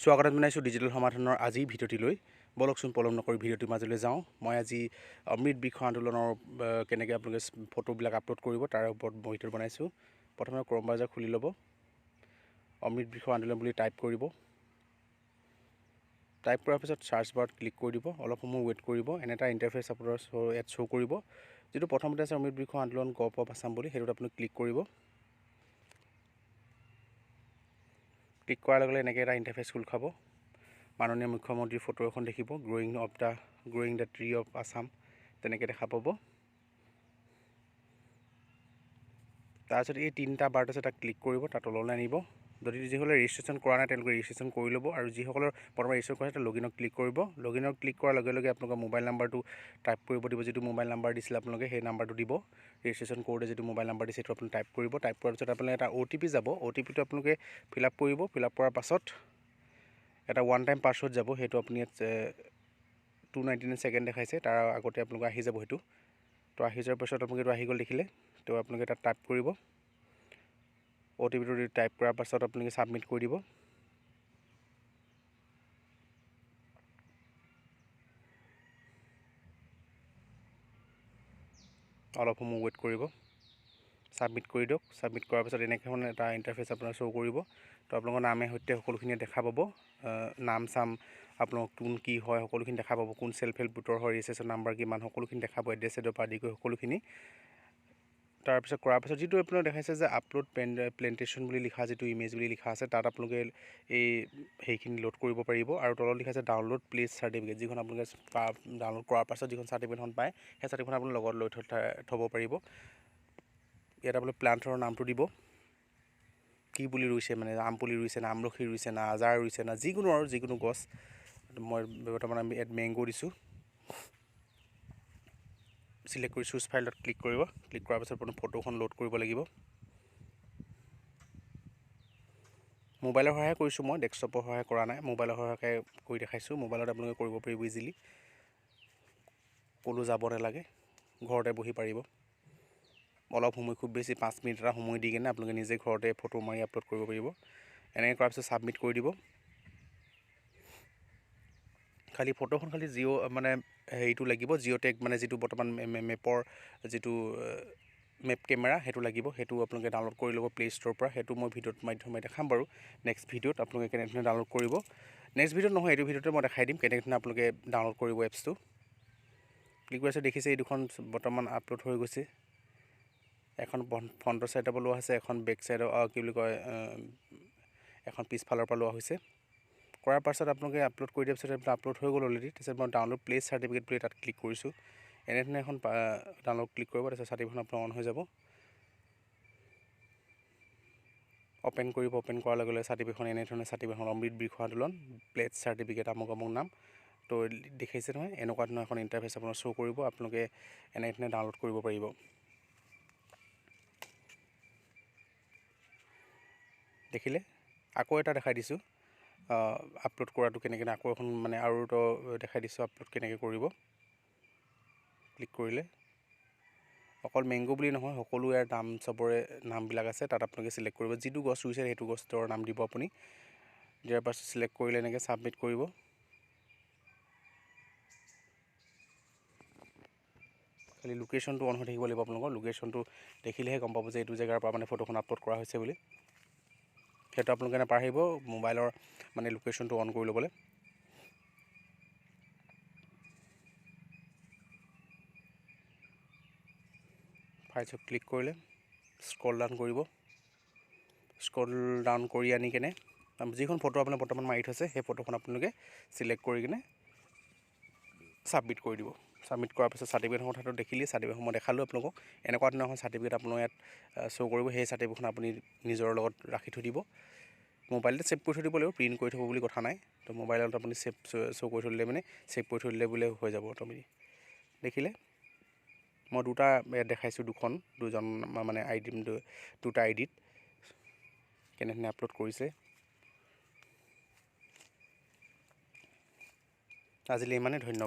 স্বাগতম জনাইছোঁ ডিজিটেল সমাধানৰ আজি ভিডিঅ'টিলৈ। বলকচোন পলম নকৰি ভিডিঅ'টিৰ মাজলৈ যাওঁ। মই আজি অমৃত বৃক্ষ আন্দোলনৰ কেনেকৈ আপোনালোকে ফটোবিলাক আপলোড কৰিব তাৰ ওপৰত ভিডিঅ' বনাইছোঁ। প্ৰথমে ক্ৰম ব্ৰাউজাৰ খুলি ল'ব, অমৃত বৃক্ষ আন্দোলন বুলি টাইপ কৰিব। টাইপ কৰাৰ পিছত চাৰ্চ বাৰত ক্লিক কৰি দিব, অলপ সময় ৱেইট কৰিব। এনে এটা ইণ্টাৰফেচ আপোনাৰ ইয়াত শ্ব' কৰিব। যিটো প্ৰথমতে আছে অমৃত বৃক্ষ আন্দোলন গভ অফ আছাম বুলি, সেইটোত আপুনি ক্লিক কৰিব। ক্লিক কৰাৰ লগে লগে এনেকৈ এটা ইণ্টাৰফেচ খোল খাব। মাননীয় মুখ্যমন্ত্ৰীৰ ফটো এখন দেখিব, growing the tree of Assam, তেনেকৈ দেখা পাব। তাৰপিছত এই তিনিটা বাৰত আছে তাক ক্লিক কৰিব, তাত তললৈ আনিব। যদি যিসকলে ৰেজিষ্ট্ৰেশ্যন কৰা নাই তেওঁলোকে ৰেজিষ্ট্ৰেশ্যন কৰি ল'ব, আৰু যিসকলৰ প্ৰথমে ৰেজিষ্ট্ৰেশ্যন কৰা আছে লগিনত ক্লিক কৰিব। লগিনত ক্লিক কৰাৰ লগে লগে আপোনালোকৰ মোবাইল নাম্বাৰটো টাইপ কৰিব দিব, যিটো মোবাইল নাম্বাৰ দিছিলে আপোনালোকে সেই নাম্বাৰটো দিব। ৰেজিষ্ট্ৰেশ্যন কৰোঁতে যিটো মোবাইল নাম্বাৰ দিছে সেইটো আপুনি টাইপ কৰিব। টাইপ কৰাৰ পিছত আপোনালোকে এটা OTP যাব, OTPটো আপোনালোকে ফিল আপ কৰিব। ফিল আপ কৰাৰ পাছত এটা ওৱান টাইম পাছৱৰ্ড যাব, সেইটো আপুনি ইয়াত 299 ছেকেণ্ড দেখাইছে, তাৰ আগতে আপোনালোকে আহি যাব সেইটো। তো আহি যোৱাৰ পাছত আপোনালোকে এইটো আহি গ'ল দেখিলে, তো আপোনালোকে তাত টাইপ কৰিব। OTPটো টাইপ কৰাৰ পাছত আপোনালোকে ছাবমিট কৰি দিব। অলপ সময় ৱেইট কৰিব, ছাবমিট কৰি দিয়ক। ছাবমিট কৰাৰ পাছত এনেকৈ এটা ইণ্টাৰফেচ আপোনাৰ শ্ব' কৰিব। তো আপোনালোকৰ নামে সৈতে সকলোখিনি দেখা পাব, নাম চাম আপোনালোক কোন কি হয় সকলোখিনি দেখা পাব, কোন চেল্ফ হেল্প গোটৰ হয়, ৰেজিষ্ট্ৰেশ্যন নাম্বাৰ কিমান সকলোখিনি দেখা পাব, এড্ৰেছ পৰা আদি কৰি সকলোখিনি। তাৰপিছত কৰাৰ পাছত যিটো আপোনালোক দেখাইছে যে আপলোড প্লেণ্টেশ্যন বুলি লিখা যিটো ইমেজ বুলি লিখা আছে, তাত আপোনালোকে সেইখিনি লোড কৰিব পাৰিব। আৰু তলত লিখা আছে ডাউনলোড প্লেচ চাৰ্টিফিকেট, যিখন আপোনালোকে ডাউনলোড কৰাৰ পাছত যিখন চাৰ্টিফিকেটখন পায় সেই চাৰ্টিফিকেটখন আপুনি লগত লৈ থ'ব পাৰিব। ইয়াত আপোনালোকে প্লাণ্টৰ নামটো দিব, কি পুলি ৰুইছে, মানে আম পুলি ৰুইছে না আমলখি ৰুইছে না আজাৰ ৰুইছে না যিকোনো আৰু যিকোনো গছ। মই বৰ্তমান আমি ইয়াত মেংগ' দিছোঁ। চিলেক্ট কৰি চুজ ফাইলত ক্লিক কৰিব। ক্লিক কৰাৰ পাছত আপোনাৰ ফটোখন লোড কৰিব লাগিব। মোবাইলৰ সহায় কৰিছোঁ, মই ডেস্কটপৰ সহায় কৰা নাই, মোবাইলৰ সহায়কে কৰি দেখাইছোঁ। মোবাইলত আপোনালোকে কৰিব পাৰিব ইজিলি, ক'তো যাব নালাগে, ঘৰতে বহি পাৰিব। অলপ সময়, খুব বেছি 5 মিনিট এটা সময় দি কিনে আপোনালোকে নিজে ঘৰতে ফটো মাৰি আপলোড কৰিব পাৰিব। এনেকৈ কৰাৰ পিছত ছাবমিট কৰি দিব। খালি ফটোখন খালি মানে হেৰিটো লাগিব, জিঅ'টেক, মানে যিটো বৰ্তমান মেপৰ যিটো মেপ কেমেৰা সেইটো লাগিব। সেইটো আপোনালোকে ডাউনলোড কৰি ল'ব প্লে ষ্ট'ৰৰ পৰা। সেইটো মই ভিডিঅ'ৰ মাধ্যমে দেখাম বাৰু নেক্সট ভিডিঅ'ত আপোনালোকে কেনেধৰণে ডাউনলোড কৰিব। নেক্সট ভিডিঅ'ত নহয়, এইটো ভিডিঅ'তে মই দেখাই দিম কেনেধৰণে আপোনালোকে ডাউনলোড কৰিব এপছটো। ক্লিক কৰিছে, দেখিছে এই দুখন বৰ্তমান আপলোড হৈ গৈছে। এখন ফ্ৰণ্টৰ ছাইডৰ পৰা লোৱা হৈছে, এখন বেক ছাইডৰ কি বুলি কয় এখন পিছফালৰ পৰা লোৱা হৈছে। কৰাৰ পাছত আপোনালোকে আপলোড কৰি দিয়াৰ পিছত আপলোড হৈ গ'ল অলৰেডি। তাৰপিছত মই ডাউনলোড প্লেচ চাৰ্টিফিকেট বুলি তাত ক্লিক কৰিছোঁ। এনেধৰণে এখন ডাউনলোড ক্লিক কৰিব, তাৰপিছত চাৰ্টিফিকেটখন আপোনাৰ অন হৈ যাব। অ'পেন কৰিব, অ'পেন কৰাৰ লগে লগে চাৰ্টিফিকেটখন এনেধৰণে চাৰ্টিফিকেটখন অমৃত বৃক্ষ আন্দোলন প্লেচ চাৰ্টিফিকেট আমুক নাম। তো দেখাইছে নহয়, এনেকুৱা ধৰণৰ এখন ইণ্টাৰফেচ আপোনাৰ শ্ব' কৰিব। আপোনালোকে এনেধৰণে ডাউনলোড কৰিব পাৰিব। দেখিলে, আকৌ এটা দেখাই দিছোঁ আপলোড কৰাটো কেনেকৈ, আকৌ এখন মানে আৰু এটা দেখাই দিছোঁ আপলোড কেনেকৈ কৰিব। ক্লিক কৰিলে অকল মেংগ' বুলি নহয়, সকলো ইয়াৰ নাম চবৰে নামবিলাক আছে, তাত আপোনালোকে চিলেক্ট কৰিব। যিটো গছ ৰুইছে সেইটো গছৰ নাম দিব আপুনি। দিয়াৰ পাছত চিলেক্ট কৰিলে এনেকৈ ছাবমিট কৰিব। খালি লোকেশ্যনটো অন হৈ থাকিব লাগিব আপোনালোকৰ। লোকেশ্যনটো দেখিলেহে গম পাব যে এইটো জেগাৰ পৰা মানে ফটোখন আপলোড কৰা হৈছে বুলি। সেইটো আপোনালোকে নাপাহৰিব মোবাইলৰ মানে লোকেশ্যনটো অন কৰি ল'বলৈ। ফাইলছত ক্লিক কৰিলে স্ক্ৰল ডাউন কৰিব। স্ক্ৰল ডাউন কৰি আনি কেনে যিখন ফটো আপোনাৰ বৰ্তমান মাৰি থৈছে সেই ফটোখন আপোনালোকে চিলেক্ট কৰি কিনে ছাবমিট কৰি দিব। ছাবমিট কৰাৰ পিছত চাৰ্টিফিকেটৰ কথাটো দেখিলে, চাৰ্টিফিকেটখন মই দেখালোঁ আপোনালোকক। এনেকুৱা ধৰণৰ এখন চাৰ্টিফিকেট আপোনাৰ ইয়াত শ্ব' কৰিব। সেই চাৰ্টিফিকেটখন আপুনি নিজৰ লগত ৰাখি থৈ দিব, মোবাইলতে ছেভ কৰি থৈ দিব লাগিব, প্ৰিণ্ট কৰি থ'ব বুলি কথা নাই। তো মোবাইলত আপুনি শ্ব' কৰি থৈ দিলে মানে ছেভ কৰি থৈ দিলে বোলে হৈ যাব অট'মেটিক। দেখিলে মই দুটা দেখাইছোঁ, দুজন মানে দুটা আইডিত কেনেধৰণে আপলোড কৰিছে। আজিলৈ ইমানেই, ধন্যবাদ।